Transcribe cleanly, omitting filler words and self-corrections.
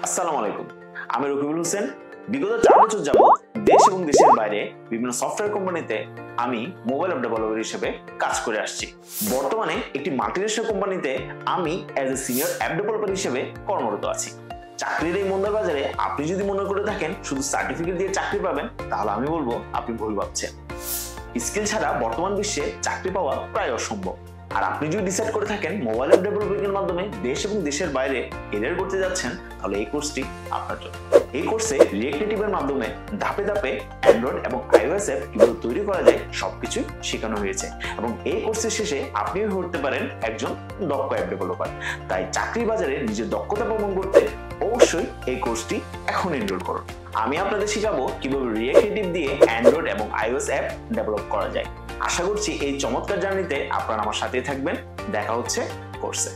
আসসালামু আলাইকুম। আমি রকিবুল হোসেন। বিগত 4 বছর যাবত দেশ এবং দেশের বাইরে বিভিন্ন সফটওয়্যার কোম্পানিতে আমি মোবাইল অ্যাপ ডেভেলপার হিসেবে কাজ করে আসছি। বর্তমানে একটি মাল্টিনেশনাল কোম্পানিতে আমি as a senior app developer হিসেবে কর্মরত আছি। চাকরির এই মন্দার বাজারে আপনি যদি মনে করে থাকেন শুধু সার্টিফিকেট দিয়ে চাকরি পাবেন, তাহলে আমি বলবো আপনি ভুল ভাবছেন। স্কিল ছাড়া বর্তমান বিশ্বে চাকরি পাওয়া প্রায় অসম্ভব। আর আপনি যদি ডিসাইড করে থাকেন মোবাইল অ্যাপ ডেভেলপিং এর মাধ্যমে দেশ এবং দেশের বাইরে ক্যারিয়ার করতে যাচ্ছেন, তাহলে এই কোর্সটি আপনার জন্য। এই কোর্সে রিয়েক্ট নেটিভের মাধ্যমে ধাপে ধাপে অ্যান্ড্রয়েড এবং আইওএস অ্যাপ কিভাবে তৈরি করা যায় সবকিছু শেখানো হয়েছে এবং এই কোর্সের শেষে আপনিও হতে পারেন একজন দক্ষ অ্যাপ ডেভেলপার। তাই চাকরি বাজারে নিজের দক্ষতা প্রমাণ করতে অবশ্যই এই কোর্সটি এখন এনরোল করুন। আমি আপনাদের শেখাবো কিভাবে রিয়েক্ট নেটিভ দিয়ে অ্যান্ড্রয়েড এবং আইওএস অ্যাপ ডেভেলপ করা যায়। আশা করছি এই চমৎকার জার্নিতে আপনারা আমার সাথেই থাকবেন। দেখা হচ্ছে কোর্সে।